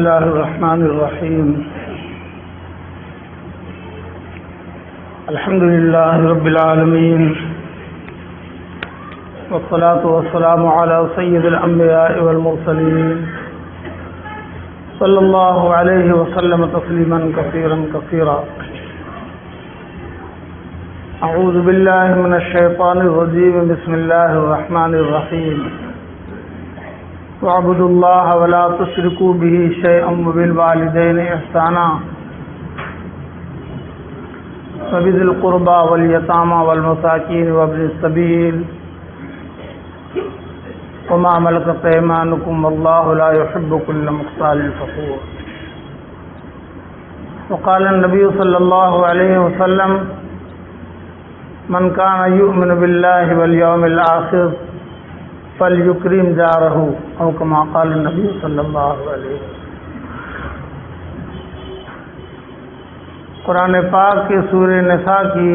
الله الرحمن الرحيم. الحمد لله رب العالمين، والصلاة والسلام على سيد الأنبياء والمرسلين صلى الله عليه وسلم تسليما كثيرا كثيرا. أعوذ بالله من الشيطان الرجيم. بسم الله الرحمن الرحيم. واعبدوا الله ولا تشركوا به شيئا وبالوالدين إحسانا وبذي القربى واليتامى والمساكين وابن السبيل وما ملكت أيمانكم والله لا يحب كل مختال فخور. وقال النبي صلى الله عليه وسلم: من كان يؤمن بالله واليوم الآخر فليكرم جاره، او كما قال النبی صلی اللہ علیہ وسلم. قرآن پاک کے سورہ نساء کی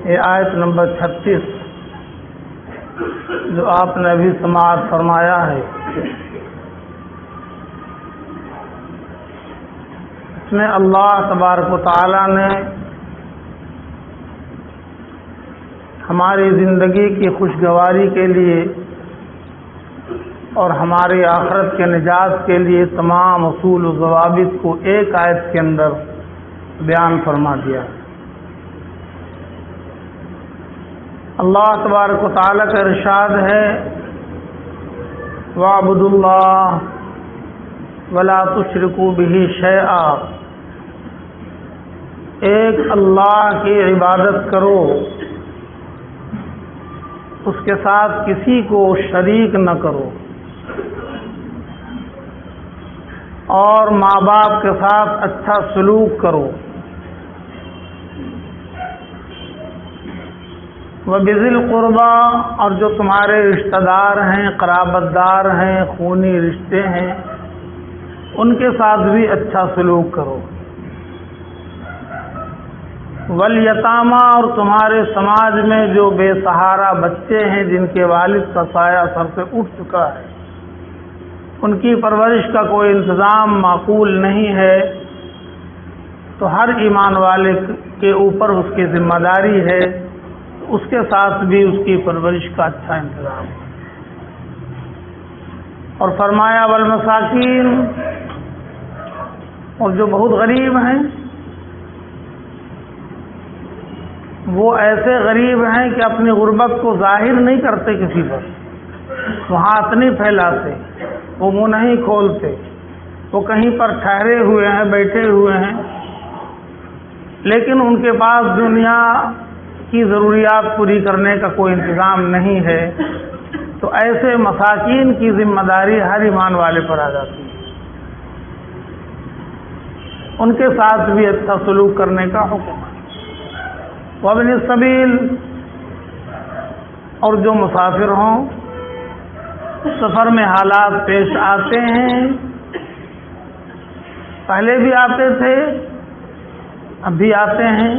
یہ آیت نمبر 36 جو آپ نے ابھی سماعت فرمایا ہے، اس میں اللہ تبارک و تعالی نے ہماری زندگی کی خوشگواری کے لیے اور ہماری آخرت کے نجات کے لیے تمام اصول و ضوابط کو ایک آیت کے اندر بیان فرما دیا. اللہ تبارک و تعالیٰ کا ارشاد ہے: وَاعْبُدُوا اللَّهَ وَلَا تُشْرِكُوا بِهِ شَيْئًا. ایک اللہ کی عبادت کرو، اس کے ساتھ کسی کو شریک نہ کرو، اور ماں باپ کے ساتھ اچھا سلوک کرو. وَبِذِي الْقُرْبَى، اور جو تمہارے رشتہ دار ہیں، قرابت دار ہیں، خونی رشتے ہیں، ان کے ساتھ بھی اچھا سلوک کرو. والیتامى، اور تمہارے سماج میں جو بے سہارا بچے ہیں جن کے والد کا سایہ سر سے اٹھ چکا ہے، ان کی پرورش کا کوئی انتظام معقول نہیں ہے، تو ہر ایمان والے کے اوپر اس کی ذمہ داری ہے اس کے ساتھ بھی اس کی پرورش کا اچھا انتظام ہے. اور فرمایا والمساکین، اور جو بہت غریب ہیں، وہ ایسے غریب ہیں کہ اپنی غربت کو ظاہر نہیں کرتے کسی پر، وہ ہاتھ نہیں پھیلاتے، وہ منہ نہیں کھولتے، وہ کہیں پر ٹھہرے ہوئے ہیں، بیٹھے ہوئے ہیں، لیکن ان کے پاس دنیا کی ضروریات پوری کرنے کا کوئی انتظام نہیں ہے، تو ایسے مساکین کی ذمہ داری ہر ایمان والے پر آ جاتی ہے. ان کے ساتھ بھی اچھا سلوک کرنے کا حکم ہے. وابن السبیل، اور جو مسافر ہوں، سفر میں حالات پیش آتے ہیں، پہلے بھی آتے تھے، اب بھی آتے ہیں.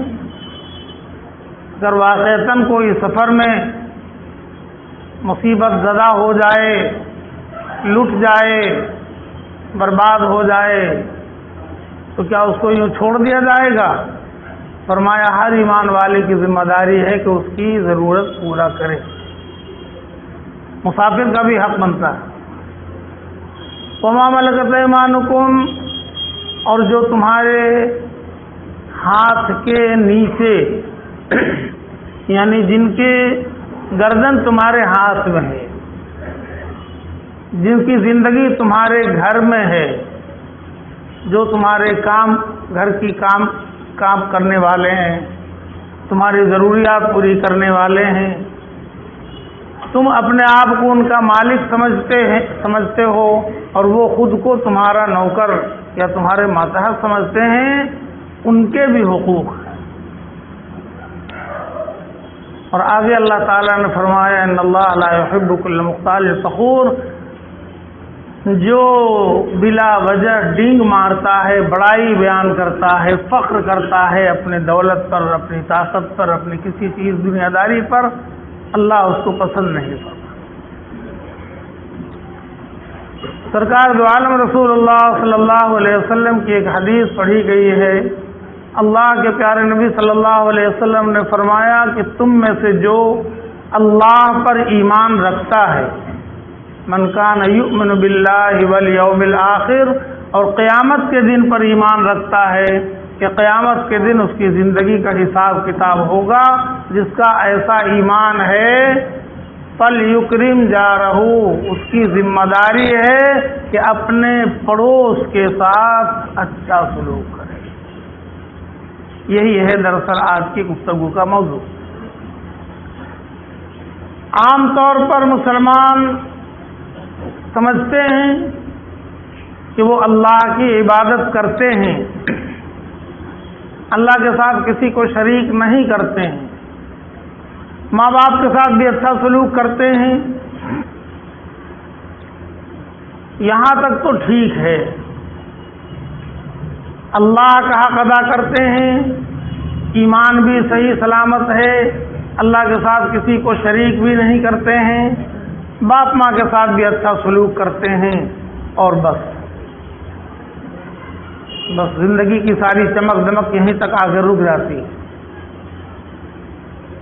اگر واقعتاً کوئی سفر میں مصیبت زدہ ہو جائے، لٹ جائے، برباد ہو جائے، تو کیا اس کو یوں چھوڑ دیا جائے گا؟ فرمایا ہر ایمان والے کی ذمہ داری ہے کہ اس کی ضرورت پورا کرے. مسافر کا بھی حق بنتا ہے. وما ملکت ایمانکم، اور جو تمہارے ہاتھ کے نیچے، یعنی جن کی گردن تمہارے ہاتھ میں ہے، جن کی زندگی تمہارے گھر میں ہے، جو تمہارے گھر کی کام کرنے والے ہیں، تمہاری ضروریات پوری کرنے والے ہیں، تم اپنے آپ کو ان کا مالک سمجھتے ہو، اور وہ خود کو تمہارا نوکر یا تمہارے ماتحت سمجھتے ہیں، ان کے بھی حقوق ہیں. اور آگے اللہ تعالیٰ نے فرمایا: ان اللہ لا يحب كل مختال فخور، جو بلا وجہ ڈینگ مارتا ہے، بڑائی بیان کرتا ہے، فخر کرتا ہے اپنے دولت پر، اپنی طاقت پر، اپنی کسی چیز دنیا داری پر، اللہ اس کو پسند نہیں کرتا. سرکار دو عالم رسول اللہ صلی اللہ علیہ وسلم کی ایک حدیث پڑھی گئی ہے. اللہ کے پیارے نبی صلی اللہ علیہ وسلم نے فرمایا کہ تم میں سے جو اللہ پر ایمان رکھتا ہے، من کان یؤمن باللہ والیوم الآخر، اور قیامت کے دن پر ایمان رکھتا ہے کہ قیامت کے دن اس کی زندگی کا حساب کتاب ہوگا، جس کا ایسا ایمان ہے فَلْيُكْرِمْ جَارَهُ، اس کی ذمہ داری ہے کہ اپنے پڑوس کے ساتھ اچھا سلوک کرے. یہی ہے دراصل آج کی گفتگو کا موضوع. عام طور پر مسلمان سمجھتے ہیں کہ وہ اللہ کی عبادت کرتے ہیں، اللہ کے ساتھ کسی کو شریک نہیں کرتے ہیں، ماں باپ کے ساتھ بھی اچھا سلوک کرتے ہیں. یہاں تک تو ٹھیک ہے، اللہ کا حق ادا کرتے ہیں، ایمان بھی صحیح سلامت ہے، اللہ کے ساتھ کسی کو شریک بھی نہیں کرتے ہیں، باپ ماں کے ساتھ بھی اچھا سلوک کرتے ہیں، اور بس زندگی کی ساری چمک دمک یہیں تک آگے رک جاتی ہے.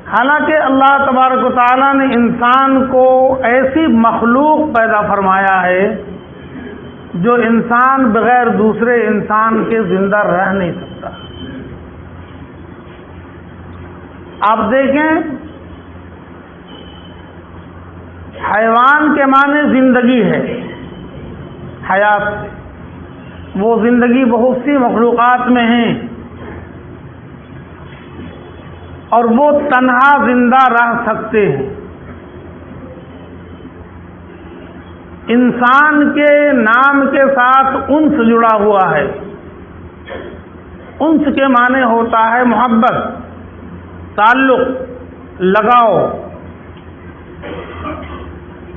حالانکہ اللہ تبارک و تعالیٰ نے انسان کو ایسی مخلوق پیدا فرمایا ہے جو انسان بغیر دوسرے انسان کے زندہ رہ نہیں سکتا. آپ دیکھیں، حیوان کے معنی زندگی ہے، حیات سے، وہ زندگی بہت سی مخلوقات میں ہیں اور وہ تنہا زندہ رہ سکتے ہیں. انسان کے نام کے ساتھ انس جڑا ہوا ہے. انس کے معنی ہوتا ہے محبت، تعلق، لگاؤ.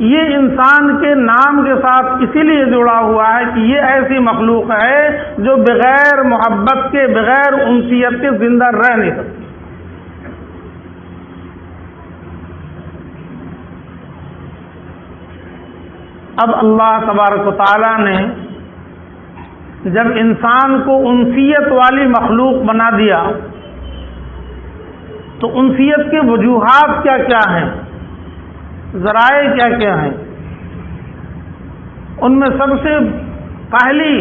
یہ انسان کے نام کے ساتھ اسی لیے جڑا ہوا ہے کہ یہ ایسی مخلوق ہے جو بغیر محبت کے، بغیر انسیت کے زندہ رہ نہیں سکتی. اب اللہ تبارک و تعالیٰ نے جب انسان کو انسیت والی مخلوق بنا دیا تو انسیت کے وجوہات کیا کیا ہیں، ذرائع کیا کیا ہیں. ان میں سب سے پہلی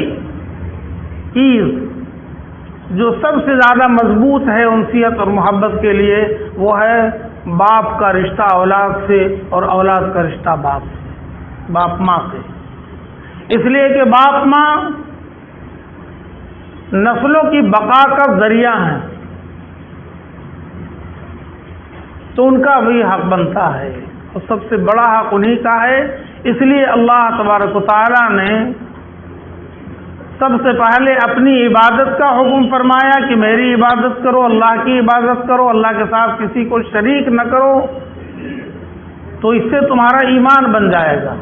چیز جو سب سے زیادہ مضبوط ہے انسیت اور محبت کے لیے، وہ ہے باپ کا رشتہ اولاد سے اور اولاد کا رشتہ باپ سے، باپ ماں سے. اس لیے کہ باپ ماں نسلوں کی بقا کا ذریعہ ہیں، تو ان کا بھی حق بنتا ہے اور سب سے بڑا حق انہی کا ہے. اس لیے اللہ تبارک و تعالیٰ نے سب سے پہلے اپنی عبادت کا حکم فرمایا کہ میری عبادت کرو، اللہ کی عبادت کرو، اللہ کے ساتھ کسی کو شریک نہ کرو، تو اس سے تمہارا ایمان بن جائے گا.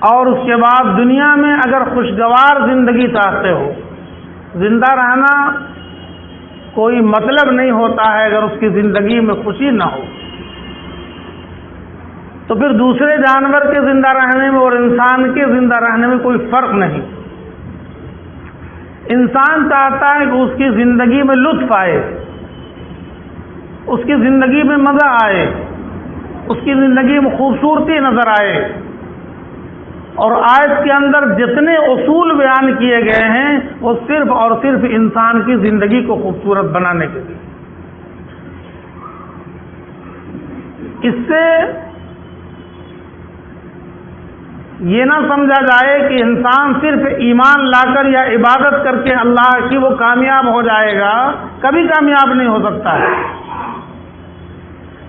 اور اس کے بعد دنیا میں اگر خوشگوار زندگی چاہتے ہو، زندہ رہنا کوئی مطلب نہیں ہوتا ہے اگر اس کی زندگی میں خوشی نہ ہو، تو پھر دوسرے جانور کے زندہ رہنے میں اور انسان کے زندہ رہنے میں کوئی فرق نہیں. انسان چاہتا ہے کہ اس کی زندگی میں لطف آئے، اس کی زندگی میں مزہ آئے، اس کی زندگی میں خوبصورتی نظر آئے. اور آیت کے اندر جتنے اصول بیان کیے گئے ہیں وہ صرف اور صرف انسان کی زندگی کو خوبصورت بنانے کے لیے. اس سے یہ نہ سمجھا جائے کہ انسان صرف ایمان لا کر یا عبادت کر کے اللہ کی وہ کامیاب ہو جائے گا. کبھی کامیاب نہیں ہو سکتا ہے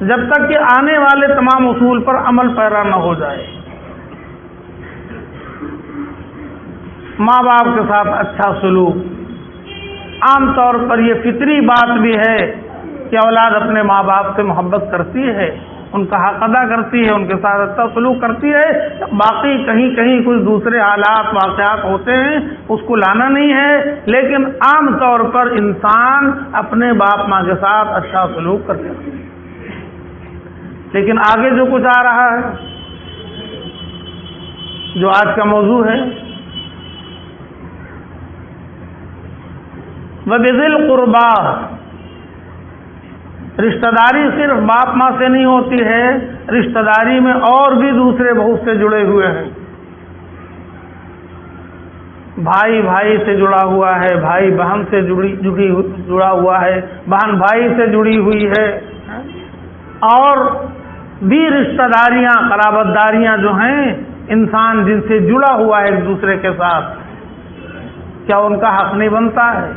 جب تک کہ آنے والے تمام اصول پر عمل پیرا نہ ہو جائے. ماں باپ کے ساتھ اچھا سلوک، عام طور پر یہ فطری بات بھی ہے کہ اولاد اپنے ماں باپ سے محبت کرتی ہے، ان کا حق ادا کرتی ہے، ان کے ساتھ اچھا سلوک کرتی ہے. باقی کہیں کہیں کچھ دوسرے حالات واقعات ہوتے ہیں، اس کو لانا نہیں ہے، لیکن عام طور پر انسان اپنے باپ ماں کے ساتھ اچھا سلوک کرتا ہے. لیکن آگے جو کچھ آ رہا ہے، جو آج کا موضوع ہے، وَبِذِي الْقُرْبَى، رشتہ داری صرف باپ ماں سے نہیں ہوتی ہے، رشتہ داری میں اور بھی دوسرے بہت سے جڑے ہوئے ہیں۔ بھائی بھائی سے جڑا ہوا ہے، بھائی بہن سے جڑا ہوا ہے، بہن بھائی سے جڑی ہوئی ہے، اور بھی رشتہ داریاں، قرابت داریاں جو ہیں انسان جن سے جڑا ہوا ہے ایک دوسرے کے ساتھ، کیا ان کا حق نہیں بنتا ہے؟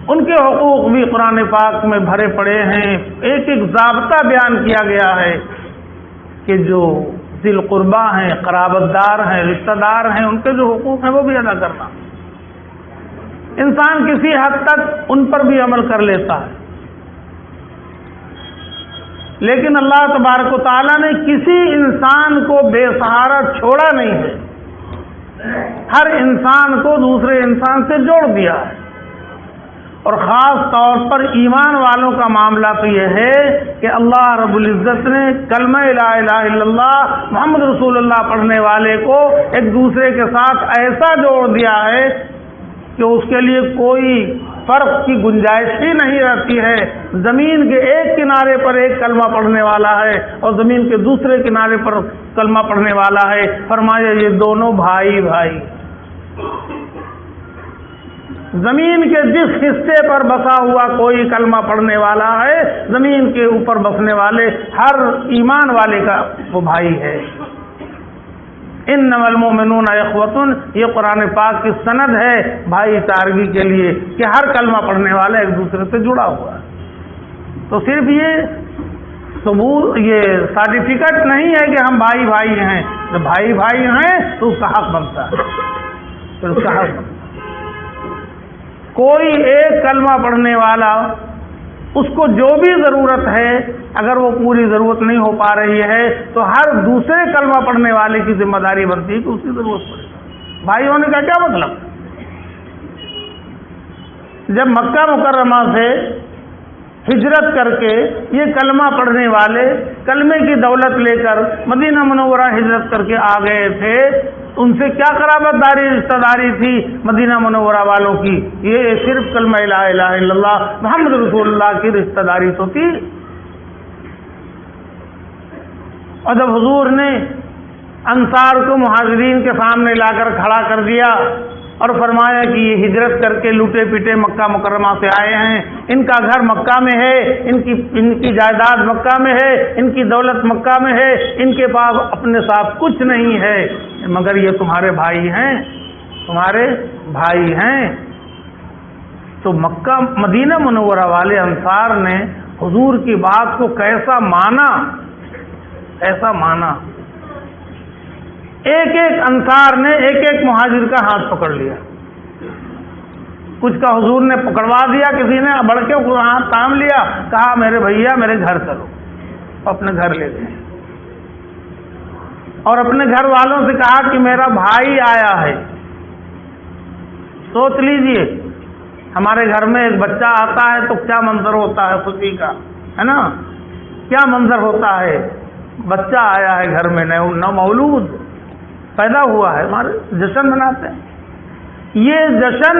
ان کے حقوق بھی قرآن پاک میں بھرے پڑے ہیں، ایک ایک ضابطہ بیان کیا گیا ہے کہ جو ذی القربہ ہیں، قرابت دار ہیں، رشتہ دار ہیں، ان کے جو حقوق ہیں وہ بھی ادا کرنا۔ انسان کسی حد تک ان پر بھی عمل کر لیتا ہے، لیکن اللہ تبارک و تعالیٰ نے کسی انسان کو بے سہارا چھوڑا نہیں ہے، ہر انسان کو دوسرے انسان سے جوڑ دیا ہے۔ اور خاص طور پر ایمان والوں کا معاملہ تو یہ ہے کہ اللہ رب العزت نے کلمہ لا الہ الا اللہ محمد رسول اللہ پڑھنے والے کو ایک دوسرے کے ساتھ ایسا جوڑ دیا ہے کہ اس کے لیے کوئی فرق کی گنجائش ہی نہیں رہتی ہے۔ زمین کے ایک کنارے پر ایک کلمہ پڑھنے والا ہے اور زمین کے دوسرے کنارے پر کلمہ پڑھنے والا ہے، فرمایا یہ دونوں بھائی بھائی۔ زمین کے جس حصے پر بسا ہوا کوئی کلمہ پڑھنے والا ہے، زمین کے اوپر بسنے والے ہر ایمان والے کا وہ بھائی ہے۔ انما المؤمنون اخوۃ، یہ قرآن پاک کی سند ہے بھائی چارگی کے لیے کہ ہر کلمہ پڑھنے والا ایک دوسرے سے جڑا ہوا ہے۔ تو صرف یہ ثبوت، یہ سرٹیفکیٹ نہیں ہے کہ ہم بھائی بھائی ہیں، جب بھائی بھائی ہیں تو اس کا حق بنتا ہے، پھر اس کا حق بنتا ہے۔ کوئی ایک کلمہ پڑھنے والا، اس کو جو بھی ضرورت ہے، اگر وہ پوری ضرورت نہیں ہو پا رہی ہے تو ہر دوسرے کلمہ پڑھنے والے کی ذمہ داری بنتی ہے کہ اس کی ضرورت پڑے۔ بھائی ہونے کا کیا مطلب؟ جب مکہ مکرمہ سے ہجرت کر کے یہ کلمہ پڑھنے والے کلمے کی دولت لے کر مدینہ منورہ ہجرت کر کے آ گئے تھے، ان سے کیا قرابت داری، رشتہ داری تھی مدینہ منورہ والوں کی؟ یہ صرف کلمہ لا الہ الا اللہ محمد رسول اللہ کی رشتہ داری تو تھی۔ اور جب حضور نے انصار کو مہاجرین کے سامنے لا کر کھڑا کر دیا اور فرمایا کہ یہ ہجرت کر کے لوٹے پیٹے مکہ مکرمہ سے آئے ہیں، ان کا گھر مکہ میں ہے، ان کی جائیداد مکہ میں ہے، ان کی دولت مکہ میں ہے، ان کے پاس اپنے ساتھ کچھ نہیں ہے، مگر یہ تمہارے بھائی ہیں، تمہارے بھائی ہیں۔ تو مکہ مدینہ منورہ والے انصار نے حضور کی بات کو کیسا مانا، ایسا مانا، ایک ایک انصار نے ایک ایک مہاجر کا ہاتھ پکڑ لیا، کچھ کا حضور نے پکڑوا دیا، کسی نے بڑھ کے ہاتھ تھام لیا، کہا میرے بھیا میرے گھر چلو، اپنے گھر لے گئے، اور اپنے گھر والوں سے کہا کہ میرا بھائی آیا ہے۔ سوچ لیجئے ہمارے گھر میں ایک بچہ آتا ہے تو کیا منظر ہوتا ہے خوشی کا، ہے نا؟ کیا منظر ہوتا ہے؟ بچہ آیا ہے گھر میں، نو مولود پیدا ہوا ہے، ہمارے جشن مناتے ہیں۔ یہ جشن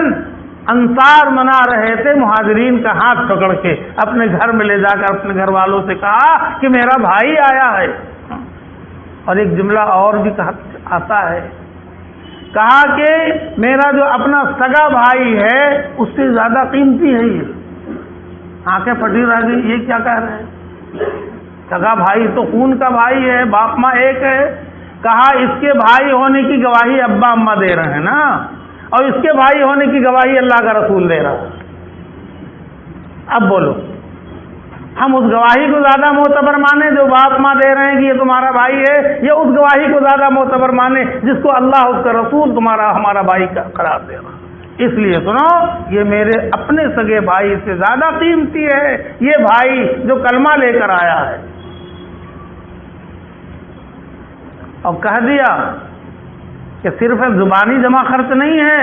انصار منا رہے تھے مہاجرین کا ہاتھ پکڑ کے، اپنے گھر میں لے جا کر اپنے گھر والوں سے کہا کہ میرا بھائی آیا ہے۔ اور ایک جملہ اور بھی آتا ہے، کہا کہ میرا جو اپنا سگا بھائی ہے اس سے زیادہ قیمتی ہے یہ۔ آنکھیں پھٹی رہ گئی، یہ کیا کہہ رہے ہیں؟ سگا بھائی تو خون کا بھائی ہے، باپ ماں ایک ہے۔ کہا اس کے بھائی ہونے کی گواہی ابا اماں دے رہے ہیں نا، اور اس کے بھائی ہونے کی گواہی اللہ کا رسول دے رہا ہے۔ اب بولو، ہم اس گواہی کو زیادہ معتبر مانیں جو باپ ماں دے رہے ہیں کہ یہ تمہارا بھائی ہے، یا اس گواہی کو زیادہ معتبر مانیں جس کو اللہ اس کا رسول ہمارا بھائی قرار دے رہا ہے؟ اس لیے سنو، یہ میرے اپنے سگے بھائی سے زیادہ قیمتی ہے یہ بھائی جو کلمہ لے کر آیا ہے۔ اور کہہ دیا کہ صرف زبانی جمع خرچ نہیں ہے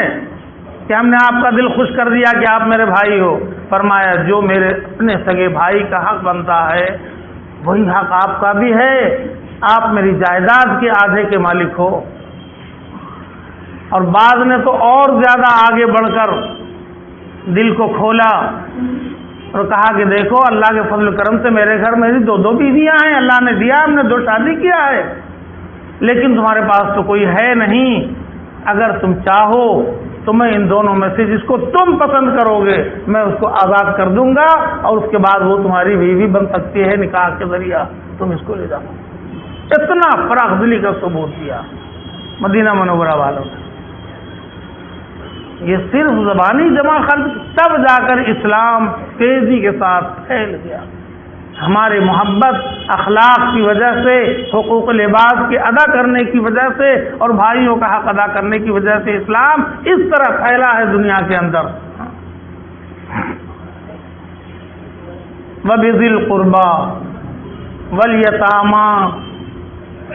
کہ ہم نے آپ کا دل خوش کر دیا کہ آپ میرے بھائی ہو، فرمایا جو میرے اپنے سگے بھائی کا حق بنتا ہے وہی حق آپ کا بھی ہے، آپ میری جائیداد کے آدھے کے مالک ہو۔ اور بعض نے تو اور زیادہ آگے بڑھ کر دل کو کھولا اور کہا کہ دیکھو اللہ کے فضل و کرم سے میرے گھر میری 2 بیویاں ہیں، اللہ نے دیا، ہم نے 2 شادی کیا ہے، لیکن تمہارے پاس تو کوئی ہے نہیں، اگر تم چاہو تو میں ان دونوں میں سے جس کو تم پسند کرو گے میں اس کو آزاد کر دوں گا، اور اس کے بعد وہ تمہاری بیوی بن سکتی ہے نکاح کے ذریعہ، تم اس کو لے جاؤ۔ اتنا فراخ دلی کا ثبوت دیا مدینہ منورہ والوں نے۔ یہ صرف زبانی جمع خلق، تب جا کر اسلام تیزی کے ساتھ پھیل گیا۔ ہمارے محبت اخلاق کی وجہ سے، حقوق العباد کے ادا کرنے کی وجہ سے اور بھائیوں کا حق ادا کرنے کی وجہ سے اسلام اس طرح پھیلا ہے دنیا کے اندر۔ وَبِذِي الْقُرْبَى وَالْيَتَامَى،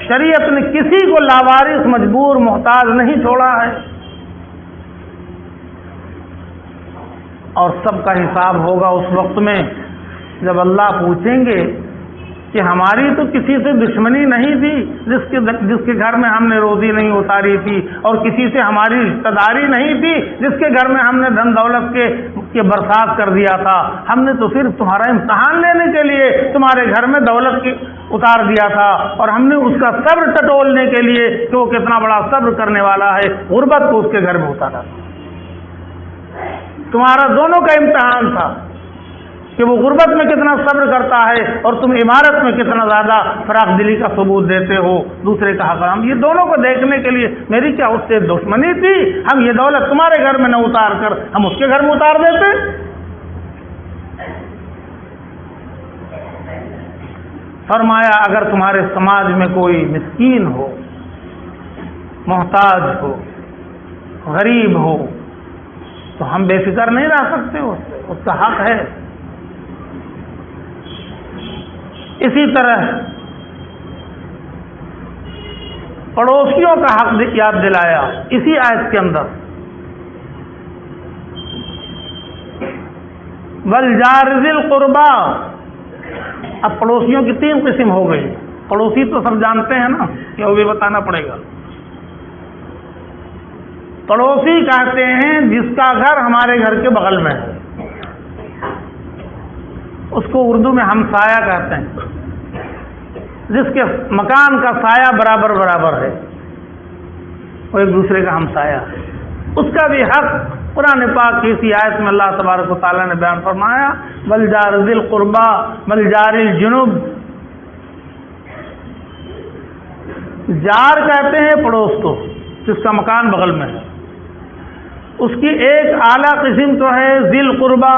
شریعت نے کسی کو لاوارث مجبور محتاج نہیں چھوڑا ہے، اور سب کا حساب ہوگا اس وقت میں جب اللہ پوچھیں گے کہ ہماری تو کسی سے دشمنی نہیں تھی جس کے گھر میں ہم نے روزی نہیں اتاری تھی، اور کسی سے ہماری رشتہ داری نہیں تھی جس کے گھر میں ہم نے دھن دولت کے برسات کر دیا تھا، ہم نے تو صرف تمہارا امتحان لینے کے لیے تمہارے گھر میں دولت کی اتار دیا تھا، اور ہم نے اس کا صبر ٹٹولنے کے لیے کہ وہ کتنا بڑا صبر کرنے والا ہے غربت کو اس کے گھر میں اتارا۔ تمہارا دونوں کا امتحان تھا کہ وہ غربت میں کتنا صبر کرتا ہے اور تم عمارت میں کتنا زیادہ فراخ دلی کا ثبوت دیتے ہو دوسرے کا حق۔ ہم یہ دونوں کو دیکھنے کے لیے میری کیا اس سے دشمنی تھی؟ ہم یہ دولت تمہارے گھر میں نہ اتار کر ہم اس کے گھر میں اتار دیتے۔ فرمایا اگر تمہارے سماج میں کوئی مسکین ہو، محتاج ہو، غریب ہو تو ہم بے فکر نہیں رہ سکتے، اس کا حق ہے۔ اسی طرح پڑوسیوں کا حق یاد دلایا اسی آیت کے اندر، والجار ذی القربى۔ اب پڑوسیوں کی 3 قسم ہو گئی، پڑوسی تو سب جانتے ہیں نا، کہ وہ بھی بتانا پڑے گا۔ پڑوسی کہتے ہیں جس کا گھر ہمارے گھر کے بغل میں ہے، اس کو اردو میں ہمسایہ کہتے ہیں، جس کے مکان کا سایہ برابر برابر ہے، وہ ایک دوسرے کا ہمسایہ ہے، اس کا بھی حق قرآن پاک کی اسی آیت میں اللہ تبارک و تعالیٰ نے بیان فرمایا، والجار ذی القربى والجار الجنب۔ جار کہتے ہیں پڑوس کو جس کا مکان بغل میں ہے، اس کی ایک اعلیٰ قسم تو ہے ذی القربى،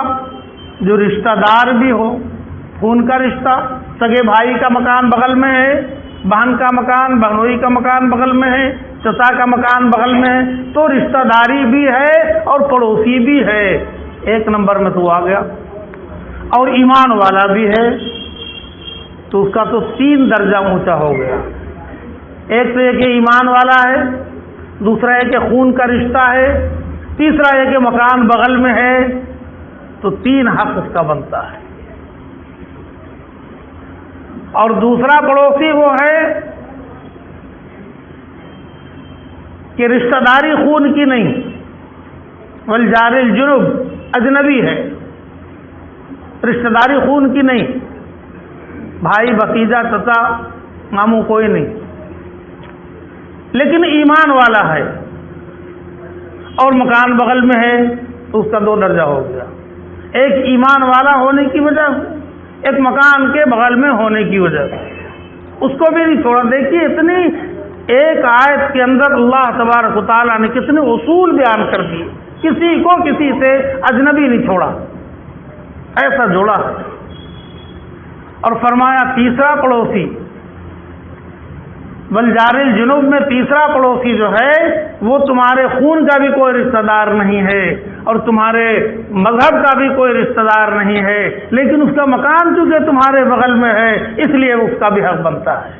جو رشتہ دار بھی ہو، خون کا رشتہ، سگے بھائی کا مکان بغل میں ہے، بہن کا مکان، بہنوئی کا مکان بغل میں ہے، چچا کا مکان بغل میں ہے، تو رشتہ داری بھی ہے اور پڑوسی بھی ہے، 1 نمبر میں تو آ گیا۔ اور ایمان والا بھی ہے تو اس کا تو 3 درجہ اونچا ہو گیا، ایک تو یہ کہ ایمان والا ہے، دوسرا یہ کہ خون کا رشتہ ہے، تیسرا یہ کہ مکان بغل میں ہے، تو 3 حق اس کا بنتا ہے۔ اور دوسرا پڑوسی وہ ہے کہ رشتہ داری خون کی نہیں، والجار الجنب، اجنبی ہے، رشتہ داری خون کی نہیں، بھائی بھتیجا چچا ماموں کوئی نہیں، لیکن ایمان والا ہے اور مکان بغل میں ہے، تو اس کا 2 درجہ ہو گیا، ایک ایمان والا ہونے کی وجہ سے، ایک مکان کے بغل میں ہونے کی وجہ سے، اس کو بھی نہیں چھوڑا۔ دیکھیے اتنی ایک آیت کے اندر اللہ تبارک و تعالیٰ نے کتنے اصول بیان کر دیے، کسی کو کسی سے اجنبی نہیں چھوڑا، ایسا جوڑا ہے۔ اور فرمایا تیسرا پڑوسی، والجار الجنوب میں تیسرا پڑوسی جو ہے وہ تمہارے خون کا بھی کوئی رشتہ دار نہیں ہے اور تمہارے مذہب کا بھی کوئی رشتہ دار نہیں ہے، لیکن اس کا مکان چونکہ تمہارے بغل میں ہے اس لیے اس کا بھی حق بنتا ہے۔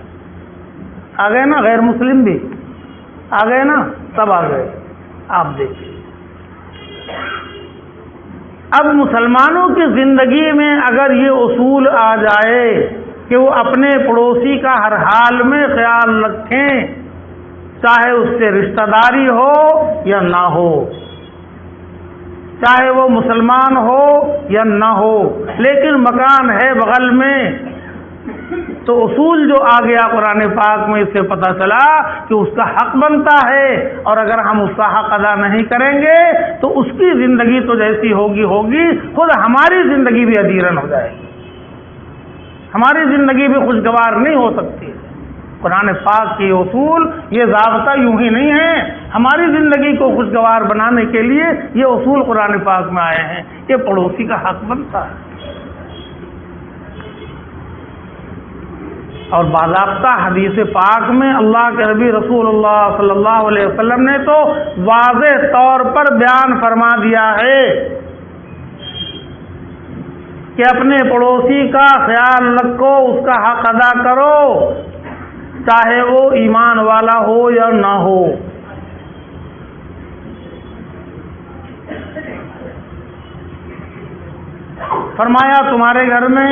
آ گئے نا، غیر مسلم بھی آ گئے نا، سب آ گئے۔ آپ دیکھیے اب مسلمانوں کی زندگی میں اگر یہ اصول آ جائے کہ وہ اپنے پڑوسی کا ہر حال میں خیال رکھیں، چاہے اس سے رشتہ داری ہو یا نہ ہو، چاہے وہ مسلمان ہو یا نہ ہو، لیکن مکان ہے بغل میں، تو اصول جو آ گیا قرآن پاک میں، اس سے پتہ چلا کہ اس کا حق بنتا ہے، اور اگر ہم اس کا حق ادا نہیں کریں گے تو اس کی زندگی تو جیسی ہوگی خود ہماری زندگی بھی ادیرن ہو جائے گی، ہماری زندگی بھی خوشگوار نہیں ہو سکتی۔ قرآن پاک کے اصول، یہ ضابطہ یوں ہی نہیں ہے، ہماری زندگی کو خوشگوار بنانے کے لیے یہ اصول قرآن پاک میں آئے ہیں کہ پڑوسی کا حق بنتا ہے۔ اور باضابطہ حدیث پاک میں اللہ کے نبی رسول اللہ صلی اللہ علیہ وسلم نے تو واضح طور پر بیان فرما دیا ہے کہ اپنے پڑوسی کا خیال رکھو، اس کا حق ادا کرو، چاہے وہ ایمان والا ہو یا نہ ہو۔ فرمایا تمہارے گھر میں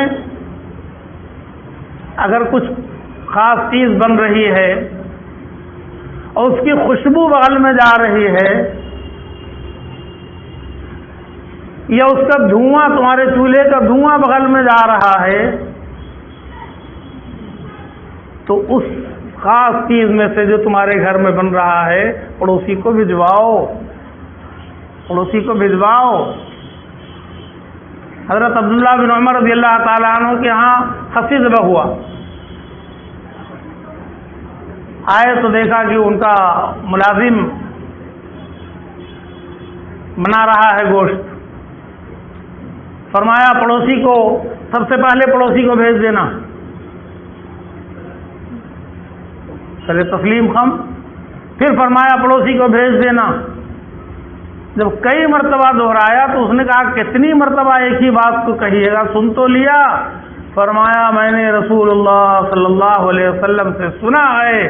اگر کچھ خاص چیز بن رہی ہے اور اس کی خوشبو بغل میں جا رہی ہے، یا اس کا دھواں، تمہارے چولہے کا دھواں بغل میں جا رہا ہے، تو اس خاص چیز میں سے جو تمہارے گھر میں بن رہا ہے پڑوسی کو بھجواؤ، پڑوسی کو بھجواؤ۔ حضرت عبداللہ بن عمر رضی اللہ تعالیٰ عنہ کے ہاں خصی ذبح ہوا، آئے تو دیکھا کہ ان کا ملازم بنا رہا ہے گوشت، فرمایا پڑوسی کو، سب سے پہلے پڑوسی کو بھیج دینا، پہلے تسلیم خم، پھر فرمایا پڑوسی کو بھیج دینا۔ جب کئی مرتبہ دہرایا تو اس نے کہا کتنی مرتبہ ایک ہی بات کو کہیے گا، سن تو لیا؟ فرمایا میں نے رسول اللہ صلی اللہ علیہ وسلم سے سنا ہے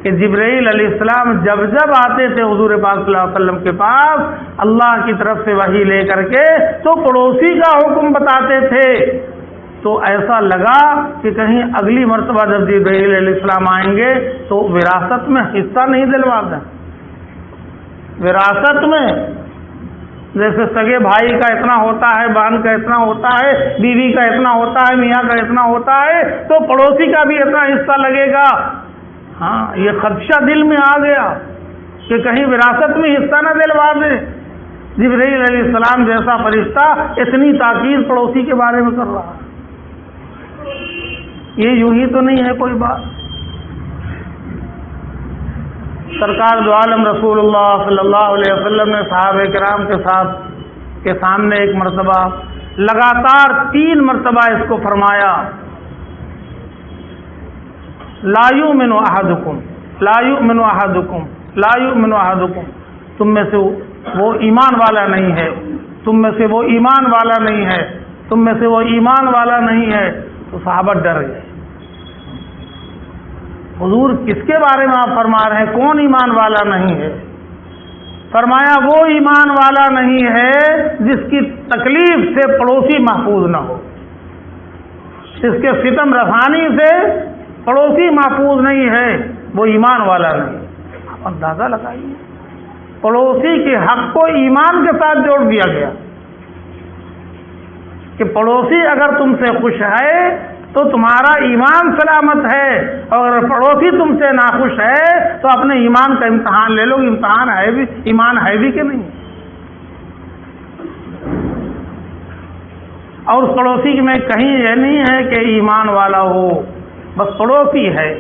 کہ جبرائیل علیہ السلام جب جب آتے تھے حضور پاک صلی اللہ علیہ وسلم کے پاس اللہ کی طرف سے وحی لے کر کے تو پڑوسی کا حکم بتاتے تھے، تو ایسا لگا کہ کہیں اگلی مرتبہ جب جبرائیل علیہ السلام آئیں گے تو وراثت میں حصہ نہیں دلوا دیں۔ وراثت میں جیسے سگے بھائی کا اتنا ہوتا ہے، بہن کا اتنا ہوتا ہے، بیوی کا اتنا ہوتا ہے، میاں کا اتنا ہوتا ہے، تو پڑوسی کا بھی اتنا حصہ لگے گا۔ ہاں، یہ خدشہ دل میں آ گیا کہ کہیں وراثت میں حصہ نہ دلوا دے۔ جبرائیل علیہ السلام جیسا فرشتہ اتنی تاکید پڑوسی کے بارے میں کر رہا، یہ یوں ہی تو نہیں ہے کوئی بات۔ سرکار دو عالم رسول اللہ صلی اللہ علیہ وسلم نے صحابہ کرام کے سامنے ایک مرتبہ لگاتار 3 مرتبہ اس کو فرمایا، لا یؤمن احدکم، لا یؤمن احدکم، لا یؤمن احدکم، تم میں سے وہ ایمان والا نہیں ہے، تم میں سے وہ ایمان والا نہیں ہے، تم میں سے وہ ایمان والا نہیں ہے۔ تو صحابہ ڈر گئے، حضور کس کے بارے میں آپ فرما رہے ہیں، کون ایمان والا نہیں ہے؟ فرمایا وہ ایمان والا نہیں ہے جس کی تکلیف سے پڑوسی محفوظ نہ ہو، جس کے ستم رسانی سے پڑوسی محفوظ نہیں ہے، وہ ایمان والا نہیں۔ آپ اندازہ لگائیے، پڑوسی کے حق کو ایمان کے ساتھ جوڑ دیا گیا کہ پڑوسی اگر تم سے خوش ہے تو تمہارا ایمان سلامت ہے، اور اگر پڑوسی تم سے ناخوش ہے تو اپنے ایمان کا امتحان لے لو، امتحان ہے بھی، ایمان ہے بھی کہ نہیں۔ اور اس پڑوسی میں کہیں یہ نہیں ہے کہ ایمان والا ہو، بس پڑوسی ہے۔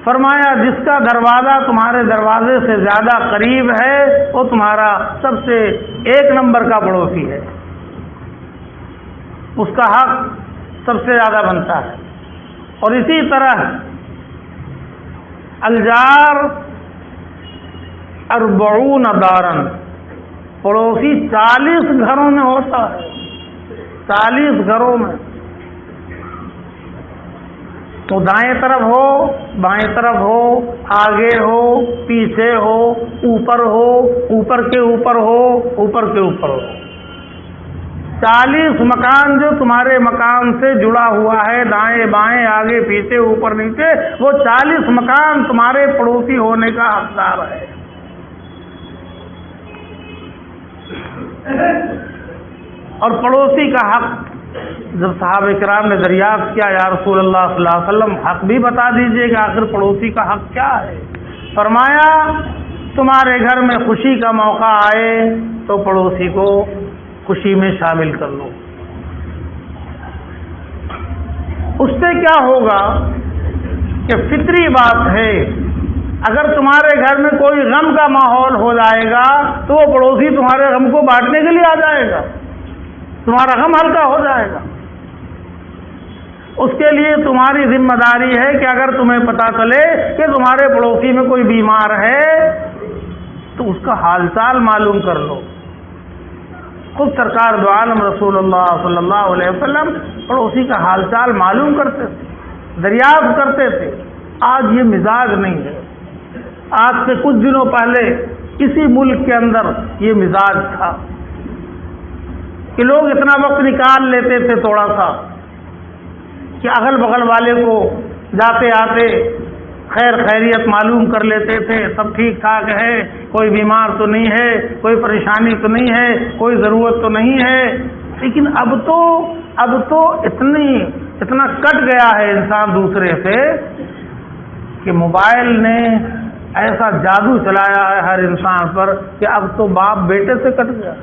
فرمایا جس کا دروازہ تمہارے دروازے سے زیادہ قریب ہے وہ تمہارا سب سے 1 نمبر کا پڑوسی ہے، اس کا حق سب سے زیادہ بنتا ہے۔ اور اسی طرح الجار 40 دارن، پڑوسی 40 گھروں میں ہوتا ہے، 40 گھروں میں۔ وہ دائیں طرف ہو، بائیں طرف ہو، آگے ہو، پیچھے ہو، اوپر ہو، اوپر کے اوپر ہو، اوپر کے اوپر ہو، 40 مکان جو تمہارے مکان سے جڑا ہوا ہے، دائیں بائیں آگے پیچھے اوپر نیچے، وہ 40 مکان تمہارے پڑوسی ہونے کا حقدار ہے۔ اور پڑوسی کا حق جب صحابہ کرام نے دریافت کیا، یا رسول اللہ صلی اللہ علیہ وسلم حق بھی بتا دیجئے کہ آخر پڑوسی کا حق کیا ہے؟ فرمایا تمہارے گھر میں خوشی کا موقع آئے تو پڑوسی کو خوشی میں شامل کر لو۔ اس سے کیا ہوگا کہ فطری بات ہے، اگر تمہارے گھر میں کوئی غم کا ماحول ہو جائے گا تو وہ پڑوسی تمہارے غم کو بانٹنے کے لیے آ جائے گا، تمہارا غم ہلکا ہو جائے گا۔ اس کے لیے تمہاری ذمہ داری ہے کہ اگر تمہیں پتہ چلے کہ تمہارے پڑوسی میں کوئی بیمار ہے تو اس کا حال چال معلوم کر لو۔ خود سرکار دو عالم رسول اللہ صلی اللہ علیہ وسلم پڑوسی کا حال چال معلوم کرتے تھے، دریافت کرتے تھے۔ آج یہ مزاج نہیں ہے۔ آج سے کچھ دنوں پہلے کسی ملک کے اندر یہ مزاج تھا کہ لوگ اتنا وقت نکال لیتے تھے تھوڑا سا کہ اگل بغل والے کو جاتے آتے خیر خیریت معلوم کر لیتے تھے، سب ٹھیک ٹھاک ہے، کوئی بیمار تو نہیں ہے، کوئی پریشانی تو نہیں ہے، کوئی ضرورت تو نہیں ہے۔ لیکن اب تو اتنا کٹ گیا ہے انسان دوسرے سے کہ موبائل نے ایسا جادو چلایا ہے ہر انسان پر کہ اب تو باپ بیٹے سے کٹ گیا۔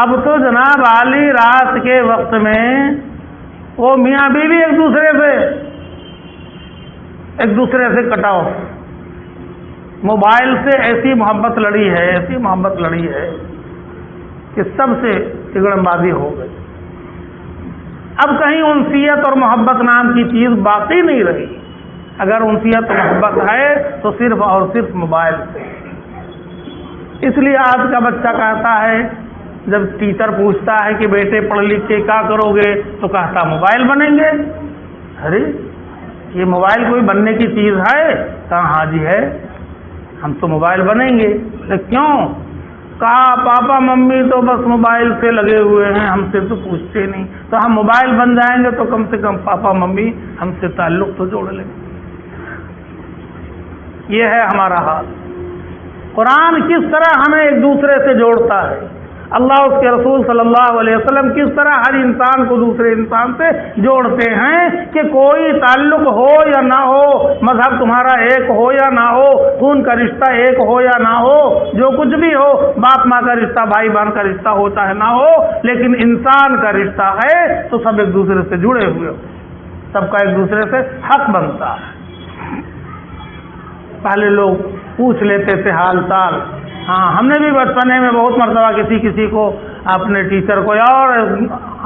اب تو جناب عالی رات کے وقت میں وہ میاں بیوی ایک دوسرے سے کٹاؤ، موبائل سے ایسی محبت لڑی ہے کہ سب سے چگڑن بازی ہو گئی۔ اب کہیں انسیت اور محبت نام کی چیز باقی نہیں رہی۔ اگر انسیت اور محبت ہے تو صرف اور صرف موبائل سے۔ اس لیے آج کا بچہ کہتا ہے، جب ٹیچر پوچھتا ہے کہ بیٹے پڑھ لکھ کے کیا کرو گے تو کہتا موبائل بنیں گے۔ ارے یہ موبائل کوئی بننے کی چیز ہے؟ کہاں ہاں جی ہے، ہم تو موبائل بنیں گے۔ کیوں؟ کہا پاپا ممی تو بس موبائل سے لگے ہوئے ہیں، ہم سے تو پوچھتے نہیں، تو ہم موبائل بن جائیں گے تو کم سے کم پاپا ممی ہم سے تعلق تو جوڑ لیں گے۔ یہ ہے ہمارا حال۔ قرآن کس طرح ہمیں ایک دوسرے سے جوڑتا ہے، اللہ اس کے رسول صلی اللہ علیہ وسلم کس طرح ہر انسان کو دوسرے انسان سے جوڑتے ہیں کہ کوئی تعلق ہو یا نہ ہو، مذہب تمہارا ایک ہو یا نہ ہو، خون کا رشتہ ایک ہو یا نہ ہو، جو کچھ بھی ہو، باپ ماں کا رشتہ، بھائی بہن کا رشتہ ہو چاہے نہ ہو، لیکن انسان کا رشتہ ہے تو سب ایک دوسرے سے جڑے ہوئے ہو، سب کا ایک دوسرے سے حق بنتا ہے۔ پہلے لوگ پوچھ لیتے تھے حال چال۔ ہاں ہم نے بھی بچپنے میں بہت مرتبہ کسی کو اپنے ٹیچر کو اور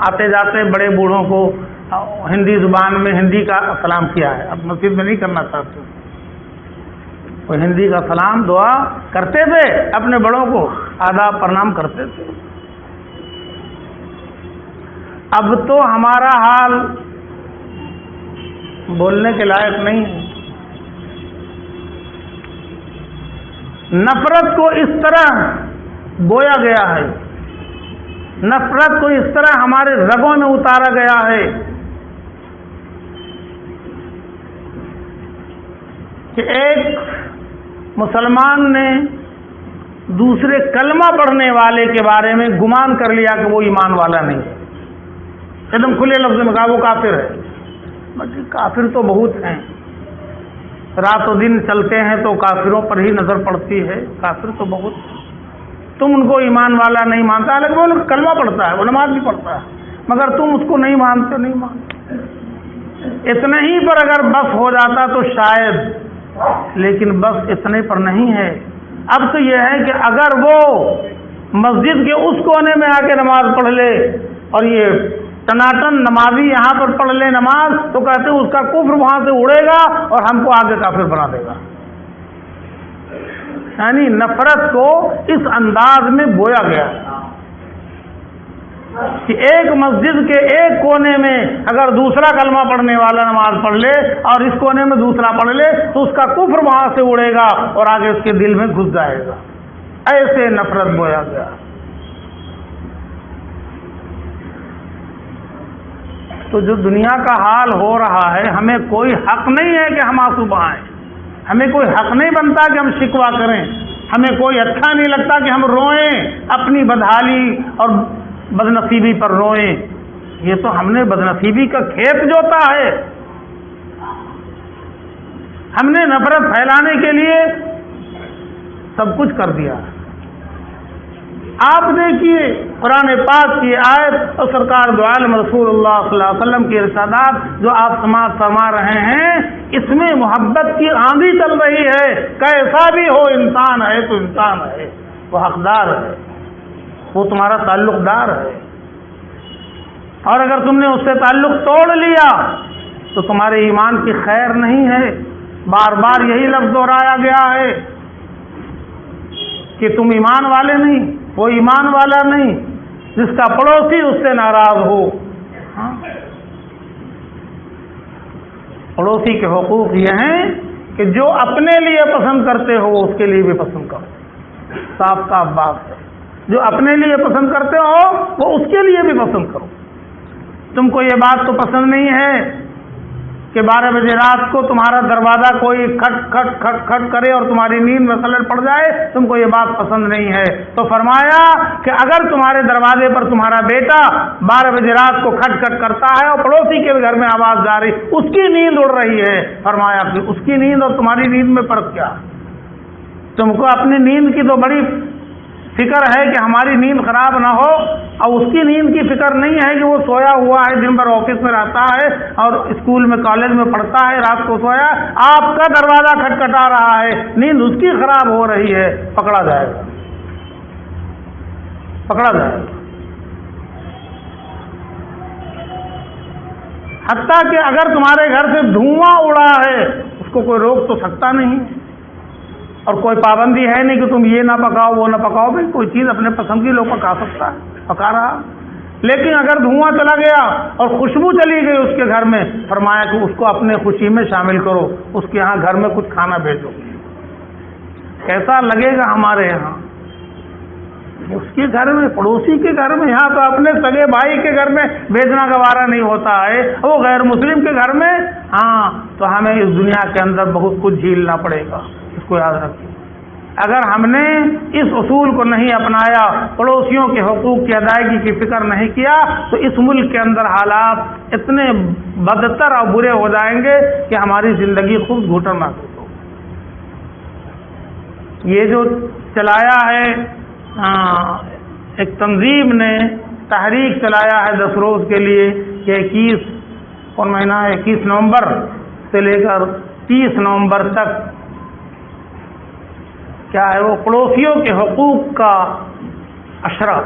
آتے جاتے بڑے بوڑھوں کو ہندی زبان میں ہندی کا سلام کیا ہے۔ اب مسجد میں نہیں کرنا چاہتے، وہ ہندی کا سلام دعا کرتے تھے، اپنے بڑوں کو آداب پرنام کرتے تھے۔ اب تو ہمارا حال بولنے کے لائق نہیں ہے۔ نفرت کو اس طرح بویا گیا ہے، نفرت کو اس طرح ہمارے رگوں میں اتارا گیا ہے کہ ایک مسلمان نے دوسرے کلمہ پڑھنے والے کے بارے میں گمان کر لیا کہ وہ ایمان والا نہیں ہے، ایک دم کھلے لفظ میں کہا وہ کافر ہے۔ کافر تو بہت ہیں، رات و دن چلتے ہیں تو کافروں پر ہی نظر پڑتی ہے، کافر تو بہت، تم ان کو ایمان والا نہیں مانتا، لیکن وہ کلمہ پڑھتا ہے، وہ نماز بھی پڑھتا ہے، مگر تم اس کو نہیں مانتے۔ اتنے ہی پر اگر بس ہو جاتا تو شاید، لیکن بس اتنے پر نہیں ہے۔ اب تو یہ ہے کہ اگر وہ مسجد کے اس کونے میں آ کے نماز پڑھ لے اور یہ ٹناٹن نمازی یہاں پر پڑھ لے نماز، تو کہتے ہیں اس کا کفر وہاں سے اڑے گا اور ہم کو آگے کافر بنا دے گا۔ یعنی نفرت کو اس انداز میں بویا گیا۔ کہ ایک مسجد کے ایک کونے میں اگر دوسرا کلمہ پڑھنے والا نماز پڑھ لے اور اس کونے میں دوسرا پڑھ لے تو اس کا کفر وہاں سے اڑے گا اور آگے اس کے دل میں گھس جائے گا. ایسے نفرت بویا گیا. تو جو دنیا کا حال ہو رہا ہے، ہمیں کوئی حق نہیں ہے کہ ہم آنسو بہائیں، ہمیں کوئی حق نہیں بنتا کہ ہم شکوہ کریں، ہمیں کوئی اچھا نہیں لگتا کہ ہم روئیں، اپنی بدحالی اور بدنصیبی پر روئیں. یہ تو ہم نے بدنصیبی کا کھیت جوتا ہے. ہم نے نفرت پھیلانے کے لیے سب کچھ کر دیا. آپ دیکھیے قرآن پاک کی آیت اور سرکار دو عالم رسول اللہ صلی اللہ علیہ وسلم کے ارشادات جو آپ سماعت فرما رہے ہیں، اس میں محبت کی آندھی چل رہی ہے. کیسا بھی ہو انسان ہے تو انسان ہے، وہ حقدار ہے، وہ تمہارا تعلق دار ہے، اور اگر تم نے اس سے تعلق توڑ لیا تو تمہارے ایمان کی خیر نہیں ہے. بار بار یہی لفظ دہرایا گیا ہے کہ تم ایمان والے نہیں، وہ ایمان والا نہیں، جس کا پڑوسی اس سے ناراض ہو. پڑوسی کے حقوق یہ ہیں کہ جو اپنے لیے پسند کرتے ہو اس کے لیے بھی پسند کرو. صاف صاف بات ہے، جو اپنے لیے پسند کرتے ہو وہ اس کے لیے بھی پسند کرو. تم کو یہ بات تو پسند نہیں ہے کہ 12 بجے رات کو تمہارا دروازہ کوئی کھٹ کھٹ کھٹ کھٹ کرے اور تمہاری نیند میں خلل پڑ جائے، تم کو یہ بات پسند نہیں ہے. تو فرمایا کہ اگر تمہارے دروازے پر تمہارا بیٹا 12 بجے رات کو کھٹ کھٹ کرتا ہے اور پڑوسی کے گھر میں آواز جا رہی، اس کی نیند اڑ رہی ہے، فرمایا کہ اس کی نیند اور تمہاری نیند میں فرق کیا؟ تم کو اپنی نیند کی تو بڑی فکر ہے کہ ہماری نیند خراب نہ ہو، اور اس کی نیند کی فکر نہیں ہے کہ وہ سویا ہوا ہے، دن بھر آفس میں رہتا ہے اور اسکول میں کالج میں پڑھتا ہے، رات کو سویا. آپ کا دروازہ کھٹکھٹا رہا ہے، نیند اس کی خراب ہو رہی ہے، پکڑا جائے گا، پکڑا جائے گا. حتیٰ کہ اگر تمہارے گھر سے دھواں اڑا ہے اس کو کوئی روک تو سکتا نہیں، اور کوئی پابندی ہے نہیں کہ تم یہ نہ پکاؤ وہ نہ پکاؤ. بھائی کوئی چیز اپنے پسند کی لوگ پکا سکتا ہے، پکا رہا. لیکن اگر دھواں چلا گیا اور خوشبو چلی گئی اس کے گھر میں، فرمایا کہ اس کو اپنے خوشی میں شامل کرو، اس کے یہاں گھر میں کچھ کھانا بھیجو. کیسا لگے گا ہمارے یہاں؟ اس کے گھر میں، پڑوسی کے گھر میں، یہاں تو اپنے سگے بھائی کے گھر میں بھیجنا گوارا نہیں ہوتا ہے، وہ غیر مسلم کے گھر میں. ہاں تو ہمیں اس دنیا کے اندر بہت کچھ جھیلنا پڑے گا، اس کو یاد رکھیں. اگر ہم نے اس اصول کو نہیں اپنایا، پڑوسیوں کے حقوق کی ادائیگی کی فکر نہیں کیا، تو اس ملک کے اندر حالات اتنے بدتر اور برے ہو جائیں گے کہ ہماری زندگی خود گھٹن محسوس ہوگی. یہ جو چلایا ہے ایک تنظیم نے تحریک چلایا ہے 10 روز کے لیے کہ 21 نومبر سے لے کر 30 نومبر تک کیا ہے وہ پڑوسیوں کے حقوق کا اشرہ،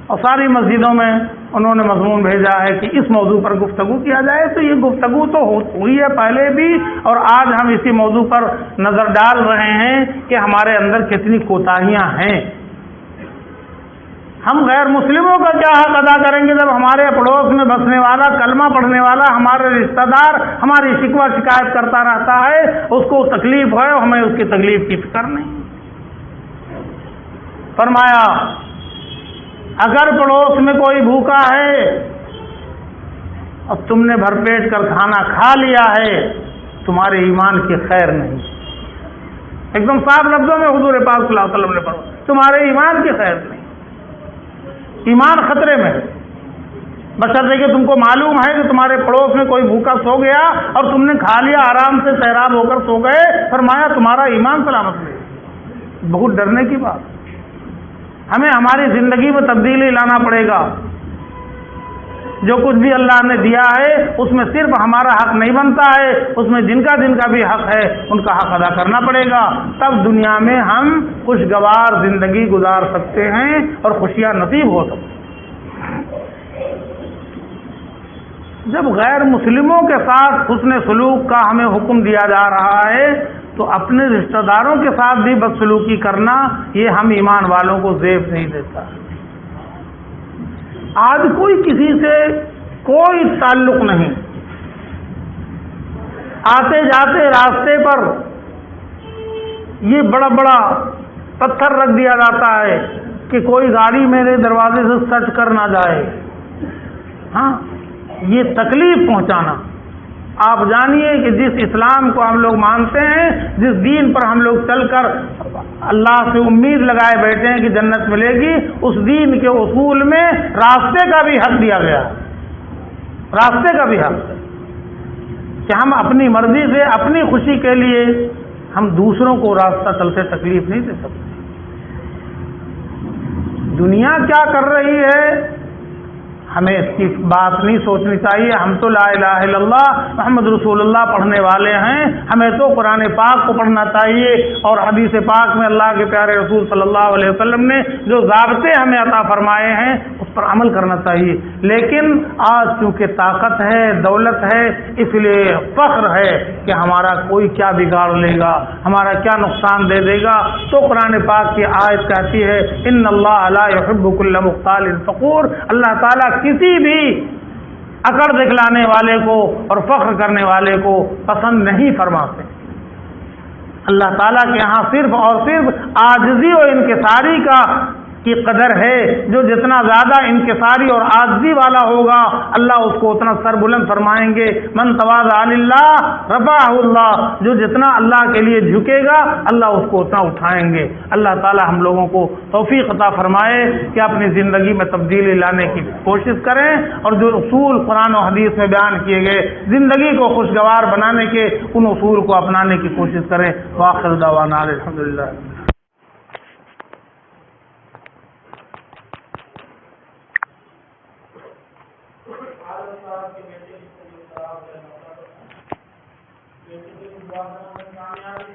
اور ساری مسجدوں میں انہوں نے مضمون بھیجا ہے کہ اس موضوع پر گفتگو کیا جائے. تو یہ گفتگو تو ہوئی ہے پہلے بھی، اور آج ہم اسی موضوع پر نظر ڈال رہے ہیں کہ ہمارے اندر کتنی کوتاہیاں ہیں. ہم غیر مسلموں کا کیا حق ادا کریں گے جب ہمارے پڑوس میں بسنے والا، کلمہ پڑھنے والا، ہمارے رشتہ دار ہماری شکوہ شکایت کرتا رہتا ہے، اس کو تکلیف ہے، ہمیں اس کی تکلیف کی فکر نہیں. فرمایا اگر پڑوس میں کوئی بھوکا ہے اور تم نے بھر پیٹ کر کھانا کھا لیا ہے، تمہارے ایمان کی خیر نہیں. ایک دم صاف لفظوں میں حضور پاک صلی اللہ علیہ وسلم نے فرمایا تمہارے ایمان کی خیر نہیں، ایمان خطرے میں. بشرطے کہ تم کو معلوم ہے کہ تمہارے پڑوس میں کوئی بھوکا سو گیا اور تم نے کھا لیا، آرام سے سیراب ہو کر سو گئے، فرمایا تمہارا ایمان سلامت نہیں. بہت ڈرنے کی بات. ہمیں ہماری زندگی میں تبدیلی لانا پڑے گا. جو کچھ بھی اللہ نے دیا ہے اس میں صرف ہمارا حق نہیں بنتا ہے، اس میں جن کا بھی حق ہے ان کا حق ادا کرنا پڑے گا. تب دنیا میں ہم خوشگوار زندگی گزار سکتے ہیں اور خوشیاں نصیب ہو سکتی ہیں. جب غیر مسلموں کے ساتھ حسن سلوک کا ہمیں حکم دیا جا رہا ہے تو اپنے رشتہ داروں کے ساتھ بھی بدسلوکی کرنا یہ ہم ایمان والوں کو زیب نہیں دیتا. آج کوئی کسی سے کوئی تعلق نہیں. آتے جاتے راستے پر یہ بڑا بڑا پتھر رکھ دیا جاتا ہے کہ کوئی گاڑی میرے دروازے سے سٹ کر نہ جائے. ہاں، یہ تکلیف پہنچانا. آپ جانیے کہ جس اسلام کو ہم لوگ مانتے ہیں، جس دین پر ہم لوگ چل کر اللہ سے امید لگائے بیٹھے ہیں کہ جنت ملے گی، اس دین کے اصول میں راستے کا بھی حق دیا گیا. راستے کا بھی حق کہ ہم اپنی مرضی سے اپنی خوشی کے لیے ہم دوسروں کو راستہ چلتے تکلیف نہیں دے سکتے. دنیا کیا کر رہی ہے ہمیں اس کی بات نہیں سوچنی چاہیے. ہم تو لا الہ الا اللہ محمد رسول اللہ پڑھنے والے ہیں. ہمیں تو قرآن پاک کو پڑھنا چاہیے اور حدیث پاک میں اللہ کے پیارے رسول صلی اللہ علیہ وسلم نے جو ضابطے ہمیں عطا فرمائے ہیں اس پر عمل کرنا چاہیے. لیکن آج چونکہ طاقت ہے، دولت ہے، اس لیے فخر ہے کہ ہمارا کوئی کیا بگاڑ لے گا، ہمارا کیا نقصان دے دے گا. تو قرآن پاک کی آیت کہتی ہے ان اللہ لا يحب كل مختال فخور. اللہ تعالیٰ کسی بھی اکڑ دکھلانے والے کو اور فخر کرنے والے کو پسند نہیں فرماتے. اللہ تعالیٰ کے ہاں صرف اور صرف عاجزی و انکساری کی قدر ہے. جو جتنا زیادہ انکساری اور عاجزی والا ہوگا اللہ اس کو اتنا سر بلند فرمائیں گے. من تواضع للہ رفعہ اللہ. جو جتنا اللہ کے لیے جھکے گا اللہ اس کو اتنا اٹھائیں گے. اللہ تعالی ہم لوگوں کو توفیق عطا فرمائے کہ اپنی زندگی میں تبدیلی لانے کی کوشش کریں اور جو اصول قرآن و حدیث میں بیان کیے گئے زندگی کو خوشگوار بنانے کے ان اصول کو اپنانے کی کوشش کریں. وآخر دعوانا الحمدللہ. کامیابی